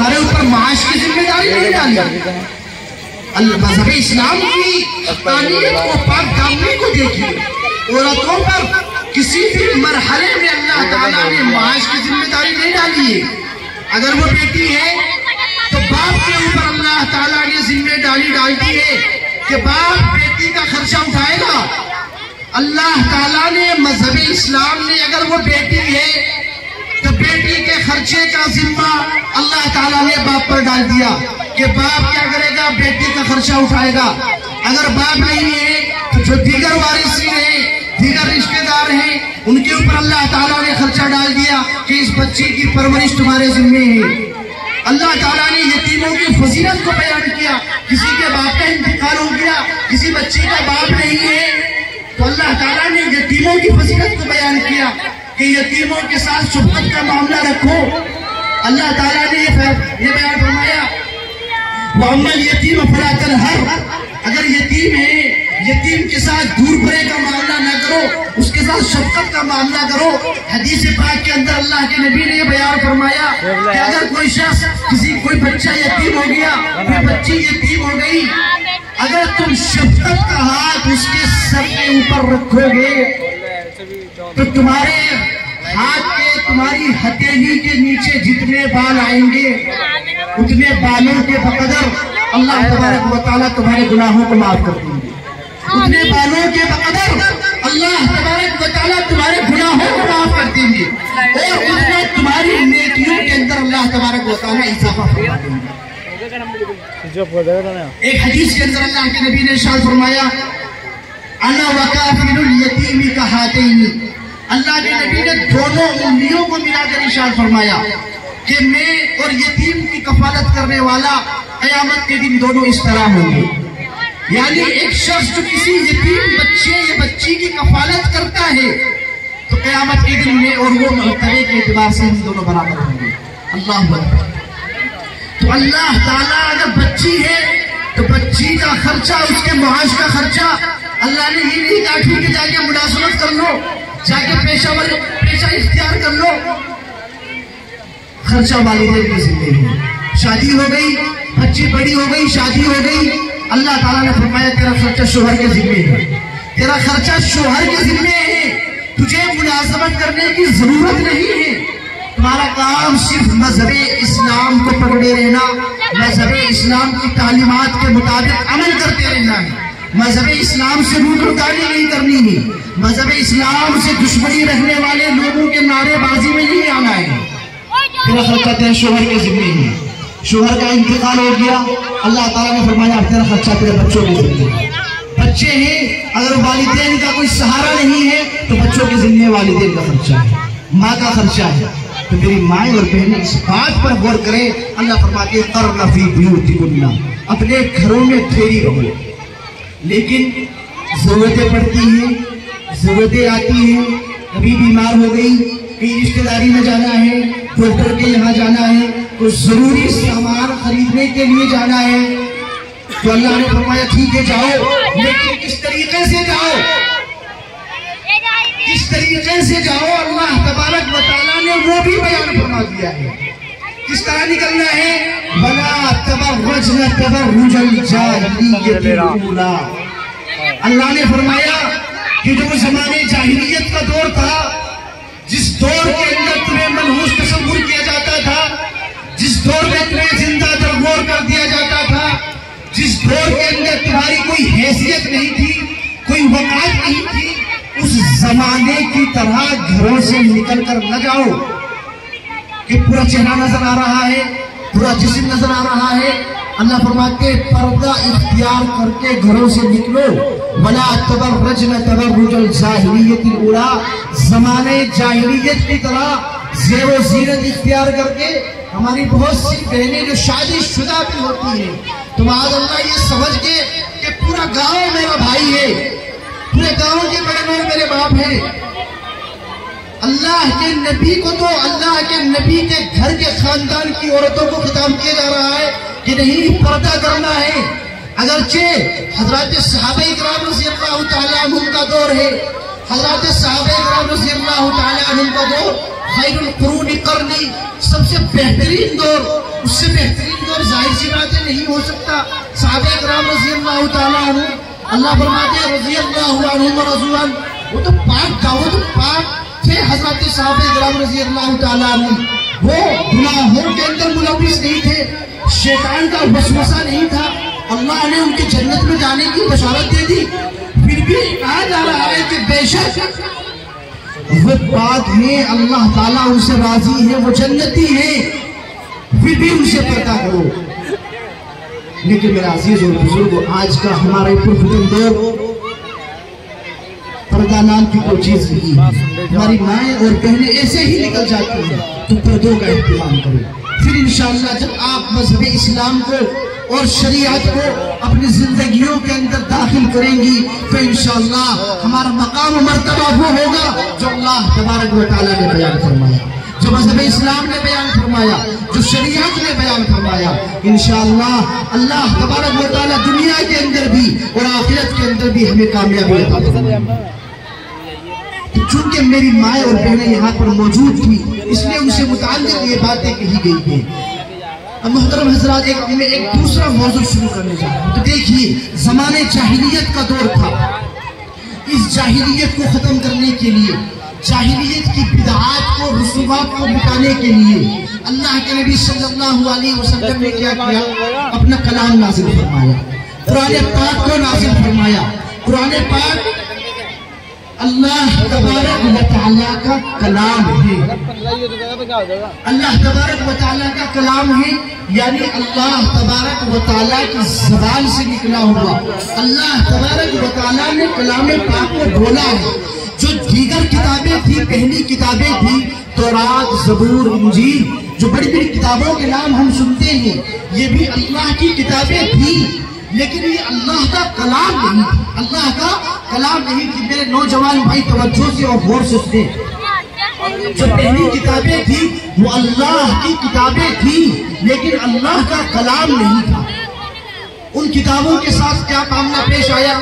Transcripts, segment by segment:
تمہارے اوپر معاش کی ذمہ داری نہیں ڈالی؟ مذہب اسلام کی حقانیت کو، پاک دامنی کو دیکھیے. عورتوں پر کسی بھی مرحلے میں اللہ تعالیٰ نے معاش کی ذمہ داری نہیں ڈالی ہے. اگر وہ بیٹی ہے تو باپ کے اوپر اللہ تعالیٰ نے ذمہ داری ڈال دی ہے کہ باپ بیٹی کا خرچہ اٹھائے گا. اللہ تعالیٰ نے مذہب اسلام نے اگر وہ بیٹی ہے تو بیٹی کے خرچے کا ذمہ اللہ تعالیٰ نے باپ پر ڈال دیا کہ باپ کیا کرے گا؟ بیٹی کا خرچہ اٹھائے گا. اگر باپ نہیں ہے تو جو دیگر وارثین ہیں، دیگر رشتہ دار ہیں، ان کے اوپر اللہ تعالیٰ نے خرچہ ڈال دیا کہ اس بچی کی پرورش تمہارے ذمہ ہے. اللہ تعالیٰ نے یتیموں کی فضیلت کو بیان کیا. کسی کے باپ کا انتقال ہو گیا، کسی بچی کا باپ نہیں ہے، تو اللہ تعالیٰ نے یتیموں کی فضیلت کو بیان کیا کہ یتیموں کے ساتھ شفقت کا معاملہ رکھو. اللہ تعالیٰ نے یہ بیان فرمایا وَأَمَّا الْيَتِيمَ فَلَا تَنْهَرْ. اگر یتیم ہے، یتیم کے ساتھ دور بھرے کا معاملہ نہ کرو، اس کے ساتھ شفقت کا معاملہ کرو. حدیث پاک کے اندر اللہ کے نبی نے یہ بیان فرمایا کہ اگر کوئی شخص کوئی بچہ یتیم ہو گیا، کوئی بچی یتیم ہو گئی، اگر تم شفقت کا ہاتھ اس کے سر کے اوپر رکھو گے تو تمہارے ہاتھ کے، تمہاری ہتھیلی کے نیچے جتنے بال آئیں گے اتنے بالوں کے بقدر اللہ تبارک و تعالیٰ تمہارے گناہوں کو معاف کر دیں گے. اتنے بالوں کے بقدر اللہ تبارک و تعالیٰ تمہارے گناہوں کو معاف کر دیں گے اور اتنے تمہاری نیکیوں کے اندر اللہ تبارک و تعالیٰ اضافہ فرما دیں گے. ایک حدیث کے اندر اللہ کے نبی نے ارشاد فرمایا انا وکافل الیتیم کہاتین. اللہ کے نبی نے دونوں انگلیوں کو ملا کر ارشاد فرمایا کہ میں اور یتیم کی کفالت کرنے والا قیامت کے دن دونوں اس طرح ہوں گے. یعنی ایک شخص جو کسی یتیم بچے یا بچی کی کفالت کرتا ہے تو قیامت کے دن میں اور وہ مرتبے کے اعتبار سے ہم دونوں برابر ہوں گے. اللہ اکبر. تو اللہ تعالیٰ اگر بچی ہے تو بچی کا خرچہ، اس کے معاش کا خرچہ اللہ نے یہ نہیں کہا ٹھیک ہے جا کے ملازمت کر لو، جا کے پیشہ اختیار کر لو. خرچہ والدین کی ذمہ ہے. شادی ہو گئی، بچی بڑی ہو گئی، شادی ہو گئی، اللہ تعالیٰ نے فرمایا تیرا خرچہ شوہر کے ذمہ ہے. تیرا خرچہ شوہر کے ذمہ ہے. تجھے ملازمت کرنے کی ضرورت نہیں ہے. تمہارا کام صرف مذہب اسلام کو پکڑے رہنا، مذہب اسلام کی تعلیمات کے مطابق عمل کرتے رہنا ہے. مذہب اسلام سے روگردانی نہیں کرنی ہے. مذہب اسلام سے دشمنی رکھنے والے لوگوں کے نعرے بازی میں نہیں آنا ہے. تیرا خرچہ تیرے شوہر کے ذمہ ہے. شوہر کا انتقال ہو گیا، اللہ تعالیٰ نے فرمایا تیرا خرچہ تیرے بچوں کے ذمہ ہے. بچے ہیں، اگر والدین کا کوئی سہارا نہیں ہے تو بچوں کے ذمہ والدین کا خرچہ ہے، ماں کا خرچہ ہے. تو میری مائیں اور بہنیں اس بات پر غور کریں. اللہ فرماتے ہیں قرن فی بیوتکن، اپنے گھروں میں ٹھہری رہو. لیکن ضرورتیں پڑتی ہیں، ضرورتیں آتی ہیں. کبھی بیمار ہو گئی، کہیں رشتہ داری میں جانا ہے، ڈاکٹر کے یہاں جانا ہے، کوئی ضروری سامان خریدنے کے لیے جانا ہے، تو اللہ نے فرمایا ٹھیک ہے جاؤ، لیکن کس طریقے سے جاؤ، کس طریقے سے جاؤ اللہ تبارک و تعالیٰ نے وہ بھی بیان فرما دیا ہے. کس طرح نکلنا ہے؟ وَلَا تَبَرَّجْنَ تَبَرُّجَ الْجَاهِلِيَّةِ الْأُولَىٰ. اللہ نے فرمایا کہ جو زمانے جاہلیت کا دور تھا، جس دور کے اندر تمہیں منحوس تصور کیا جاتا تھا، جس دور میں تمہیں زندہ درگور کر دیا جاتا تھا، جس دور کے اندر تمہاری کوئی حیثیت نہیں تھی، کوئی وقار نہیں تھی، اس زمانے کی طرح گھروں سے نکل کر نہ جاؤ کہ پورا چہرہ نظر آ رہا ہے، پورا جسم نظر آ رہا ہے. اللہ فرماتے پردہ اختیار کر کے گھروں سے نکلو. وَلَا تَبَرَّجْنَ تَبَرُّجَ الْجَاهِلِيَّةِ الْأُولَىٰ. زمانے جاہلیت کی طرح زیر و زینت اختیار کر کے ہماری بہت سی بہنیں جو شادی شدہ بھی ہوتی ہیں تو معاذ اللہ یہ سمجھ کے کہ پورا گاؤں میرا بھائی ہے، پورے گاؤں کے بڑے بڑے میرے باپ ہیں. اللہ کے نبی کو تو اللہ کے نبی کے گھر کے خاندان کی عورتوں کو خطاب کیا جا رہا ہے کہ نہیں پردہ کرنا ہے. اگرچہ حضرات صحابہ اکرام رضی اللہ تعالیٰ عنہ کا دور ہے، حضرات صحابہ اکرام رضی اللہ تعالیٰ عنہ کا دور خیر القرون قرنی، سب سے بہترین دور، اس سے بہترین دور ظاہر سی بات ہے نہیں ہو سکتا۔ صحابہ کرام رضی اللہ تعالیٰ عنہ، اللہ فرماتے ہیں رضی اللہ عنہم ورضوا عنہ، وہ تو پاک تھا، وہ تو پاک تھے حضرت صحابہ کرام رضی اللہ تعالیٰ عنہ، وہ گناہوں کے اندر ملوث نہیں تھے، شیطان کا وسوسہ نہیں تھا، اللہ نے ان کی جنت میں جانے کی بشارت دے دی۔ پھر بھی کہا جا رہا ہے کہ بے شک وہ بات ہے، اللہ تعالیٰ ان سے راضی ہے، وہ جنتی ہے، پھر بھی ان سے پردہ کرو۔ لیکن میرا عزیز اور بزرگ، آج کا ہمارے پرفتن دور پردہ نام کی کوئی چیز نہیں، ہماری مائیں اور بہنیں ایسے ہی نکل جاتی ہیں، تو پردوں کا اہتمام کرو۔ پھر انشاءاللہ جب آپ مذہب اسلام کو اور شریعت کو اپنی زندگیوں کے اندر داخل کریں گی تو انشاءاللہ ہمارا مقام و مرتبہ وہ ہوگا جو اللہ تبارک و تعالیٰ نے بیان فرمایا، جو مذہب اسلام نے بیان فرمایا، جو شریعت نے بیان فرمایا۔ انشاءاللہ اللہ تبارک و تعالیٰ دنیا کے اندر بھی اور آخرت کے اندر بھی ہمیں کامیابی عطا فرمائے۔ چونکہ میری مائیں اور بہنیں یہاں پر موجود تھی، اس لیے ان سے متعلق یہ باتیں کہی گئی ہیں۔ اب محترم حضرات، میں ایک دوسرا موضوع شروع کرنے جا رہا ہوں۔ تو دیکھیے، زمانے جاہلیت کا دور تھا، اس جاہلیت کو ختم کرنے کے لیے، جاہلیت کی بدعات کو، رسومات کو مٹانے کے لیے اللہ کے نبی صلی اللہ علیہ وسلم نے کیا کیا؟ اپنا کلام نازل فرمایا، قرآن پاک کو نازل فرمایا۔ قرآن پاک اللہ تبارک و تعالیٰ کا کلام ہے، اللہ تبارک و تعالیٰ کا کلام ہے، یعنی اللہ تبارک و تعالیٰ کی زبان سے نکلا ہوا، اللہ تبارک و تعالیٰ نے کلام پاک کو بولا ہے۔ جو دیگر کتابیں تھی، پہلی کتابیں تھی تورات، زبور، انجیل، جو بڑی بڑی کتابوں کے نام ہم سنتے ہیں، یہ بھی اللہ کی کتابیں تھیں، لیکن یہ اللہ کا کلام نہیں تھی، اللہ کا کلام نہیں تھی۔ میرے نوجوان بھائی توجہ سے اور غور سے سنیں، جو پہلی کتابیں تھیں وہ اللہ کی کتابیں تھیں، لیکن اللہ کا کلام نہیں تھا۔ ان کتابوں کے ساتھ کیا معاملہ پیش آیا؟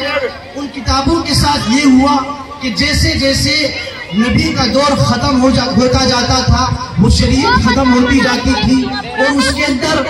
ان کتابوں کے ساتھ یہ ہوا کہ جیسے جیسے نبی کا دور ختم ہوتا جاتا تھا، وہ شریعت ختم ہوتی جاتی تھی اور اس کے اندر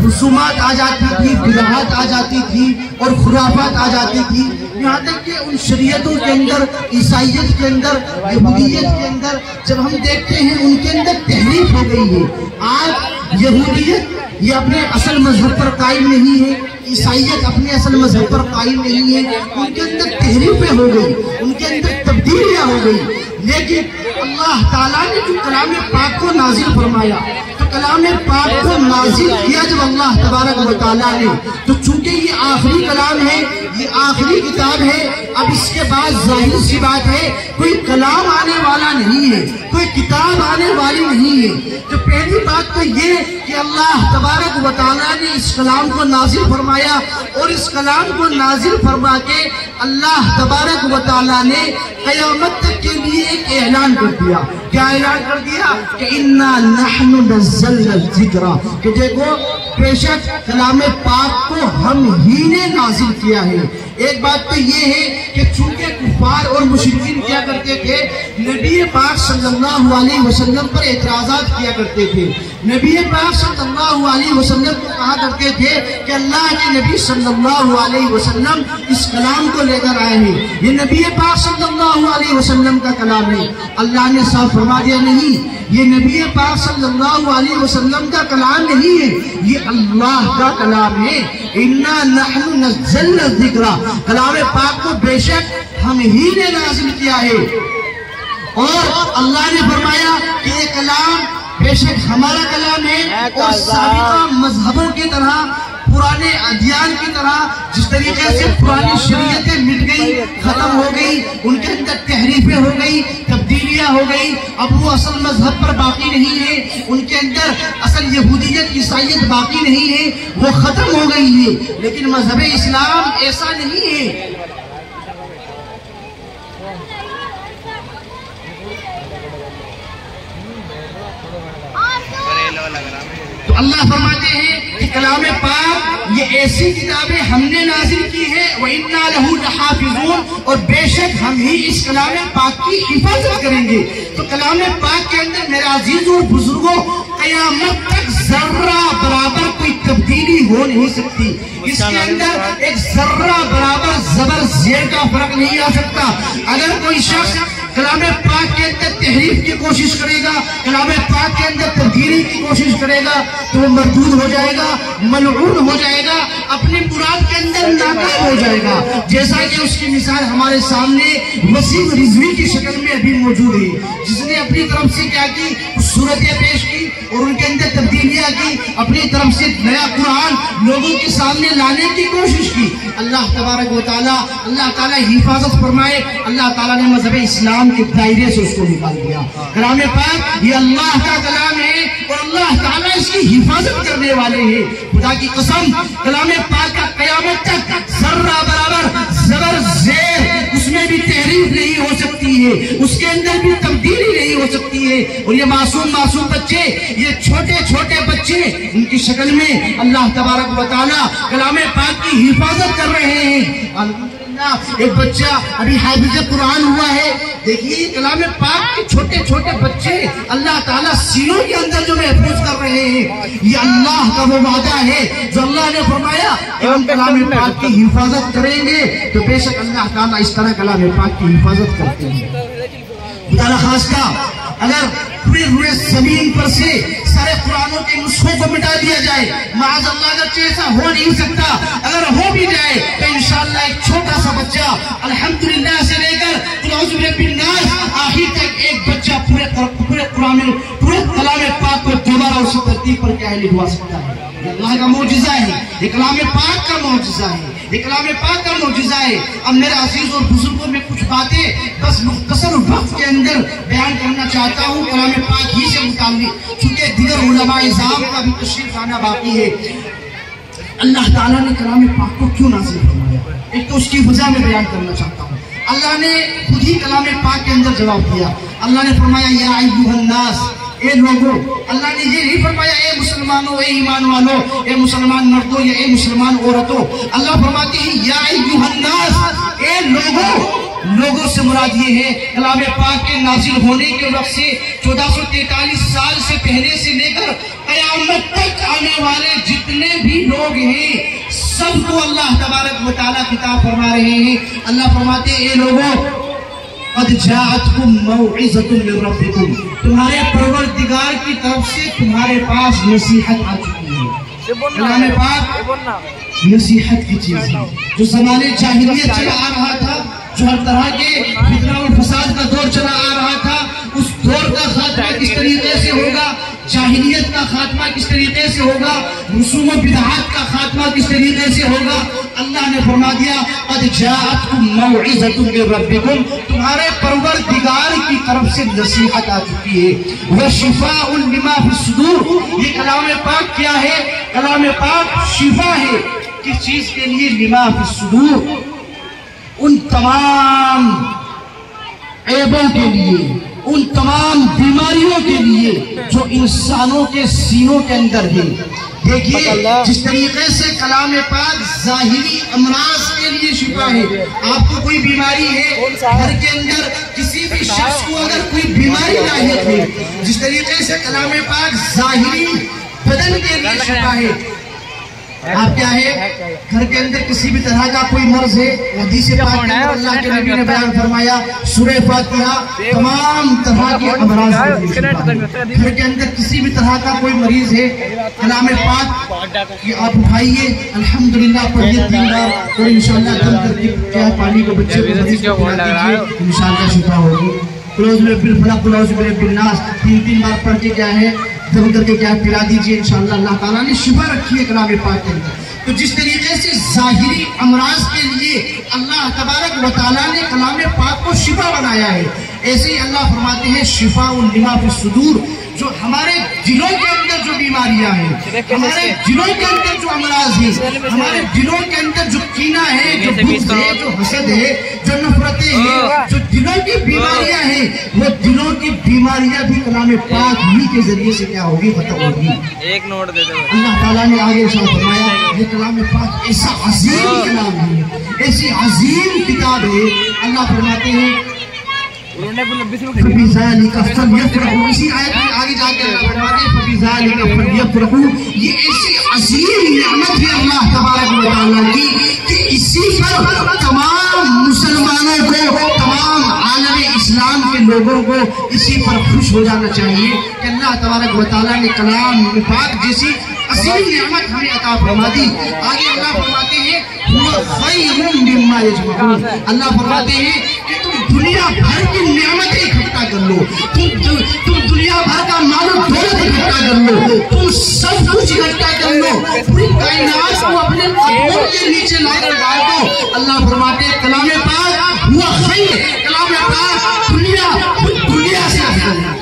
رسومات آ جاتی تھی، بدعات آ جاتی تھی اور خرافات آ جاتی تھی، یہاں تک کہ ان شریعتوں کے اندر، عیسائیت کے اندر، یہودیت کے اندر جب ہم دیکھتے ہیں ان کے اندر تحریف ہو گئی ہے۔ آج یہودیت یہ اپنے اصل مذہب پر قائم نہیں ہے، عیسائیت اپنے اصل مذہب پر قائم نہیں ہے، ان کے اندر تحریفیں ہو گئی، ان کے اندر تبدیلیاں ہو گئی۔ لیکن اللہ تعالیٰ نے جو کلام پاک کو نازل فرمایا، تو کلام پاک کو نازل کیا جب اللہ تبارک و تعالیٰ نے، تو چونکہ یہ آخری کلام ہے، یہ آخری کتاب ہے، اب اس کے بعد ظاہر سی بات ہے کوئی کلام آنے والا نہیں ہے، کوئی کتاب آنے والی نہیں ہے۔ تو پہلی بات تو یہ کہ اللہ تبارک و تعالیٰ نے اس کلام کو نازل فرمایا، اور اس کلام کو نازل فرما کے اللہ تبارک و تعالیٰ نے قیامت تک کے لیے ایک اعلان کر دیا۔ کیا اعلان کر دیا؟ کہ اِنَّا نَحْنُ نَزَّلْنَا الذِّكْرَ، کہ دیکھو بے شک کلام پاک کو ہم ہی نے نازل کیا ہے۔ ایک بات تو یہ ہے کہ چونکہ کفار اور مشرکین کیا کرتے تھے، نبی پاک صلی اللہ علیہ وسلم پر اعتراضات کیا کرتے تھے، نبی پاک صلی اللہ علیہ وسلم کو کہا کرتے تھے کہ اللہ کے نبی صلی اللہ علیہ وسلم اس کلام کو لے کر آئے ہیں، یہ نبی پاک صلی اللہ علیہ وسلم کا کلام ہے۔ اللہ نے صاف فرما دیا نہیں، یہ نبی پاک صلی اللہ علیہ وسلم کا کلام نہیں ہے، یہ اللہ کا کلام ہے۔ اِنَّا نَحْنُ نَزَّلْنَا الذِّكْرَ، کلام پاک کو بے شک ہم ہی نے نازل کیا ہے۔ اور اللہ نے فرمایا کہ یہ کلام بے شک ہمارا کلام ہے، اور سابقہ مذہبوں کی طرح، پرانے ادیان کی طرح جس طریقے سے پرانی شریعتیں مٹ گئی، ختم ہو گئی، ان کے اندر تحریفیں ہو گئی، تبدیلیاں ہو گئی، اب وہ اصل مذہب پر باقی نہیں ہے، ان کے اندر اصل یہودیت، عیسائیت باقی نہیں ہے، وہ ختم ہو گئی ہے۔ لیکن مذہب اسلام ایسا نہیں ہے۔ تو اللہ فرماتے ہیں کہ کلام پاک یہ ایسی کتابیں ہم نے نازل کی ہے وَإِنَّا لَهُ لَحَافِظُونَ، اور بے شک ہم ہی اس کلام پاک کی حفاظت کریں گے۔ تو کلام پاک کے اندر میرے عزیزوں اور بزرگوں قیامت تک ذرہ برابر کوئی تبدیلی ہو نہیں سکتی، اس کے اندر ایک ذرہ برابر زبر زیر کا فرق نہیں آ سکتا۔ اگر کوئی شخص کلام پاک کے اندر تحریف کی کوشش کرے گا، کلام پاک کے اندر تبدیلی کی کوشش کرے گا تو وہ مردود ہو جائے گا، ملعون ہو جائے گا، اپنی مراد کے اندر ناکام ہو جائے گا۔ جیسا کہ اس کی مثال ہمارے سامنے وسیم رضوی کی شکل میں ابھی موجود ہے، جس نے اپنی طرف سے کیا کی، صورتیں پیش کی اور ان کے اندر تبدیلیاں کی، اپنی طرف سے نیا قرآن لوگوں کے سامنے لانے کی کوشش کی۔ اللہ تبارک و تعالیٰ، اللہ تعالیٰ حفاظت فرمائے، اللہ تعالیٰ نے مذہب اسلام کے دائرے سے اس کو نکال دیا۔ کلام پاک یہ اللہ کا کلام ہے اور اللہ تعالیٰ اس کی حفاظت کرنے والے ہیں۔ خدا کی قسم، کلام پاک کا قیامت تک ذرہ برابر زبر زیر اس میں بھی تحریف نہیں ہو سکتی ہے، اس کے اندر بھی تبدیلی نہیں ہو سکتی ہے۔ اور یہ معصوم بچے، یہ چھوٹے چھوٹے بچے، ان کی شکل میں اللہ تبارک و تعالیٰ کلام پاک کی حفاظت کر رہے ہیں۔ ایک بچہ ابھی حافظ قرآن ہوا ہے، دیکھیے کلام پاک کے چھوٹے چھوٹے بچے اللہ تعالیٰ سینوں کے اندر جو محفوظ کر رہے ہیں، یہ اللہ کا وہ وعدہ ہے جو اللہ نے فرمایا کہ ہم کلام پاک کی حفاظت کریں گے، تو بے شک اللہ تعالیٰ اس طرح کلام پاک کی حفاظت کرتے ہیں۔ خدا خواستہ اگر پورے زمین پر سے سارے قرآنوں کے نسخوں کو مٹا دیا جائے، معاذ اللہ اگرچہ ایسا ہو نہیں سکتا، اگر ہو بھی جائے تو انشاءاللہ ایک چھوٹا سا بچہ الحمدللہ سے لے کر قل اعوذ برب الناس آخر تک ایک بچہ پورے قرآن پورے کلام پاک کو دوبارہ اسی ترتیب پر کیا ہے لکھوا سکتا ہے۔ یہ اللہ کا معجزہ ہے، یہ کلام پاک کا معجزہ ہے، یہ کلام پاک کا معجزہ ہے۔ اب میرے عزیز اور بزرگوں میں کچھ باتیں بس مختصر وقت کے اندر بیان کرنا چاہتا ہوں کلام پاک ہی سے متعلق، چونکہ دیگر علماء اعظام کا بھی تشریف آنا باقی ہے۔ اللہ تعالیٰ نے کلام پاک کو کیوں نازل فرمایا، ایک تو اس کی وجہ میں بیان کرنا چاہتا ہوں۔ اللہ نے خود ہی کلام پاک کے اندر جواب دیا، اللہ نے فرمایا یا ایھا الناس، اے لوگوں۔ اللہ نے یہ نہیں فرمایا اے مسلمانوں، اے ایمان والوں، اے مسلمان مردوں یا اے مسلمان عورتوں، اللہ فرماتے ہیں یا ایھا الناس، اے لوگوں۔ لوگوں سے مراد یہ ہے کلام پاک کے نازل ہونے کے وقت سے 1443 سال سے پہلے سے لے کر قیامت تک آنے والے جتنے بھی لوگ ہیں سب کو اللہ تبارک و تعالیٰ خطاب فرما رہے ہیں۔ اللہ فرماتے ہیں اے لوگوں قد جاءتکم موعظۃ من ربکم، تمہارے پروردگار کی طرف سے تمہارے پاس نصیحت آ چکی ہے۔ کلام پاک نصیحت کی چیز ہے۔ جو زمانے جاہلیت چلا آ رہا تھا، جو ہر طرح کے فتنہ و فساد کا دور چلا آ رہا تھا، اس دور کا خاتمہ کس طریقے سے ہوگا، جاہلیت کا خاتمہ کس طریقے سے ہوگا، رسوم و بدعات کا خاتمہ کس طریقے سے ہوگا، اللہ نے فرما دیا قد جاءتکم موعظۃ من ربکم، تمہارے پروردگار کی طرف سے نصیحت آ چکی ہے۔ وشفاء لما فی الصدور، یہ کلام پاک کیا ہے؟ کلام پاک شفا ہے کس چیز کے لیے؟ لما فی الصدور، ان تمام عیبوں کے لیے، ان تمام بیماریوں کے لیے جو انسانوں کے سینوں کے اندر ہے۔ دیکھیے جس طریقے سے کلام پاک ظاہری امراض کے لیے شفا ہے، آپ کو کوئی بیماری ہے گھر کے اندر، کسی بھی شخص کو اگر کوئی بیماری لاحق ہے، جس طریقے سے کلام پاک ظاہری بدن کے لیے شفا ہے۔ آپ کیا ہے گھر کے اندر کسی بھی طرح کا کوئی مرض ہے، حدیث پاک میں اللہ کے نبی نے بیان فرمایا سورہ فاتحہ تمام طرح کے امراض کے لیے شفا ہے۔ گھر کے اندر کسی بھی طرح کا کوئی مریض ہے، کلام پاک یہ آپ اٹھائیے الحمدللہ پڑھیے 3 بار اور انشاءاللہ دم کر کے کیا پانی کو بچے کو مریض کو پلا دیجیے، انشاءاللہ شفا ہوگی۔ قل اعوذ برب الفلق قل اعوذ برب الناس 3 بار پڑھ کے کیا ہے دم کر کے کیا پلا دیجئے، انشاءاللہ اللہ تعالیٰ نے شفا رکھی ہے کلام پاک کے اندر۔ تو جس طریقے سے ظاہری امراض کے لیے اللہ تبارک و تعالیٰ نے کلام پاک کو شفا بنایا ہے، ایسے ہی اللہ فرماتے ہیں شفاء لما فی الصدور، جو ہمارے دلوں کے اندر جو بیماریاں ہیں، ہمارے دلوں کے اندر جو امراض ہیں، ہمارے دلوں کے اندر جو کینہ ہے، جو بغض ہے، جو حسد ہے، جو نفرتیں ہیں، جو دلوں کی بیماریاں ہیں، وہ دلوں کی بیماریاں بھی کلام پاک ہی کے ذریعے سے کیا ہوگی؟ ختم ہوگی۔ ایک نوٹ دے دو۔ اللہ تعالیٰ نے آگے ارشاد فرمایا یہ کلام پاک ایسا عظیم کلام ہے، ایسی عظیم کتاب ہے۔ اللہ فرماتے ہیں فَبِذَلِكَ فَلْيَفْرَحُوا، اسی آیت میں آگے جا کے اللہ فرماتے ہیں فَبِذَلِكَ فَلْيَفْرَحُوا، یہ ایسی عظیم نعمت ہے اللہ تبارک و تعالیٰ کی کہ اسی پر تمام مسلمانوں کو، تمام عالم اسلام کے لوگوں کو اسی پر خوش ہو جانا چاہیے کہ اللہ تبارک و تعالیٰ نے کلام پاک جیسی عظیم نعمت ہمیں عطا فرما دی۔ آگے اللہ فرماتے ہیں خَيْرٌ مِّمَّا يَجْمَعُونَ، اللہ فرماتے ہیں کہ تم دنیا بھر کی نعمتیں اکٹھا کر لو، تم دنیا بھر کا مال و دولت اکٹھا کر لو، تم سب کچھ اکٹھا کر لو، پوری کائنات کو اپنے قدموں کے نیچے لا کر ڈال دو۔ اللہ فرماتے ہیں کلام پاک ہوا خیر، کلام پاک دنیا سے افضل ہے،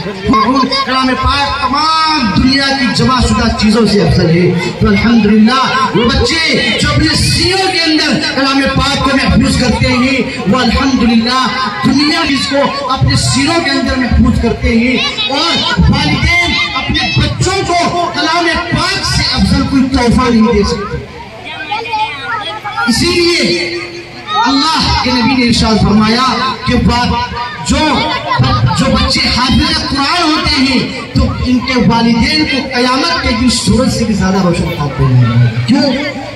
کلام پاک تمام دنیا کی جمع شدہ چیزوں سے افضل ہے۔ تو الحمدللہ وہ بچے جو اپنے سینوں کے اندر کلام پاک کو محفوظ کرتے ہیں، وہ الحمدللہ دنیا جس کو اپنے سینوں کے اندر محفوظ کرتے ہیں، اور والدین اپنے بچوں کو کلام پاک سے افضل کوئی تحفہ نہیں دے سکتے۔ اسی لیے اللہ کے نبی نے ارشاد فرمایا کہ جو بچے حافظ قرآن ہوتے ہیں تو ان کے والدین کو قیامت کے دن سورج سے بھی زیادہ روشن پاتے ہیں۔ کیوں؟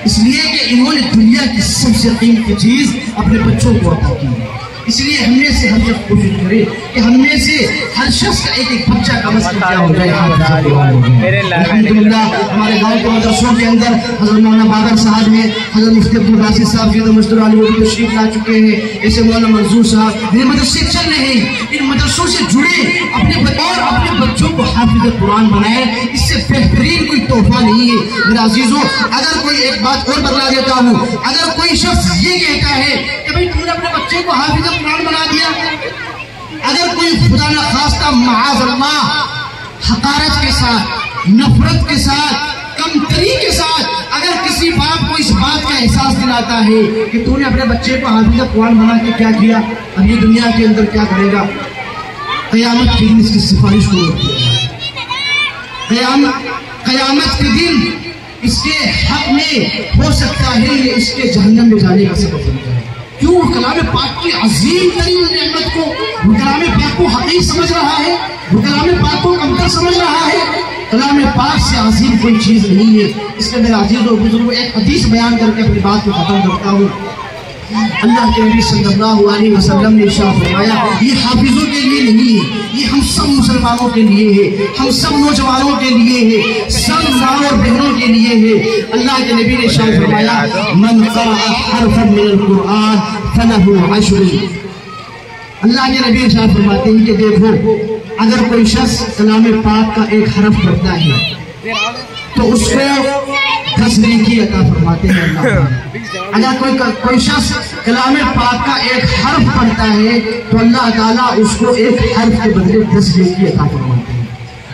اس لیے کہ انہوں نے دنیا کی سب سے قیمتی چیز اپنے بچوں کو عطا کی۔ اس لیے ہم میں سے ہم جب کوشش کریں کہ ہم میں سے ہر شخص کا ایک بچہ کا مسئلہ کیا ہو جائے۔ الحمدللہ ہمارے گاؤں کے مدرسوں کے اندر حضرت مولانا باقر صاحب ہیں، حضرت مفتی عبدالباسط صاحب جو مسجد علی وہ تشریف لا چکے ہیں، ایسے مولانا منظور صاحب، یہ مدرسے چل رہے ہیں، ان مدرسوں سے جڑے اپنے بچوں کو حافظ قرآن بنائے، اس سے بہترین کوئی تحفہ نہیں ہے۔ میرے عزیزوں، اگر کوئی ایک بات اور بتلا دیتا ہوں، اگر کوئی شخص یہ کہتا ہے کہ بھئی تم نے اپنے بچے کو حافظ قرآن بنا دیا، اگر کوئی خدا نخواستہ معاذ اللہ حقارت کے ساتھ، نفرت کے ساتھ، کمتری کے ساتھ اگر کسی باپ کو اس بات کا احساس دلاتا ہے کہ تو نے اپنے بچے کو حافظ قرآن بنا کے کیا کیا، اب یہ دنیا کے اندر کیا کرے گا؟ قیامت کے دن اس کی سفارش کو ہوتی ہے۔ قیامت کے دن اس کے حق میں ہو سکتا ہے یہ اس کے جہنم میں جانے کا سبب بنتا ہے۔ کیوں؟ وہ کلام پاک کی عظیم ترین نعمت کو، وہ کلام پاک کو حقیق سمجھ رہا ہے، وہ کلام پاک کو کمتر سمجھ رہا ہے۔ کلام پاک سے عظیم کوئی چیز نہیں ہے۔ اس کے میرے عزیز و بزرگوں ایک حدیث بیان کر کے اپنی بات کو ختم کرتا ہوں۔ اللہ کے نبی صلی اللہ علیہ وسلم نے ارشاد فرمایا یہ حافظوں کے لیے نہیں ہے، یہ ہم سب مسلمانوں کے لیے ہے، ہم سب نوجوانوں کے لیے ہے، سب ماں اور بہنوں کے لیے ہے۔ اللہ کے نبی نے ارشاد فرمایا من قرأ حرفا من القرآن فلہ عشر۔ اللہ کے نبی ارشاد فرماتے ہیں کہ دیکھو اگر کوئی شخص کلام پاک کا ایک حرف پڑھتا ہے تو اس کو 10 نیکی عطا فرماتے ہیں اللہ۔ اگر کوئی شخص کلام پاک کا ایک حرف پڑھتا ہے تو اللہ تعالیٰ اس کو ایک حرف کے بدلے 10 نیکی عطا فرماتے ہیں۔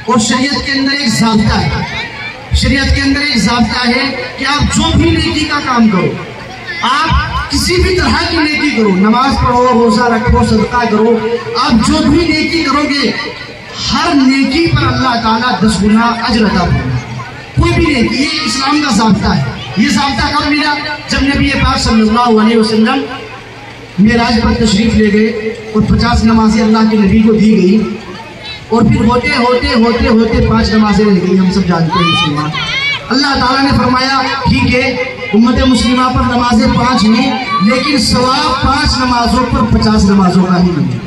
اور شریعت کے اندر ایک ضابطہ ہے، شریعت کے اندر ایک ضابطہ ہے کہ آپ جو بھی نیکی کا کام کرو، آپ کسی بھی طرح کی نیکی کرو، نماز پڑھو، روزہ رکھو، صدقہ کرو، آپ جو بھی نیکی کرو گے ہر نیکی پر اللہ تعالیٰ 10 گنا اجر عطا فرماتے ہیں۔ کوئی بھی نیکی، یہ اسلام کا ضابطہ ہے۔ یہ ضابطہ کب ملا؟ جب نبی پاک صلی اللہ علیہ وسلم معراج پر تشریف لے گئے اور 50 نمازیں اللہ کے نبی کو دی گئی، اور پھر ہوتے 5 نمازیں رہ گئی۔ ہم سب جانتے ہیں مسلمان۔ اللہ تعالیٰ نے فرمایا ٹھیک ہے امت مسلمہ پر نمازیں 5 ہیں لیکن ثواب 5 نمازوں پر 50 نمازوں کا ہی نہیں۔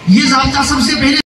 یہ ضابطہ سب سے پہلے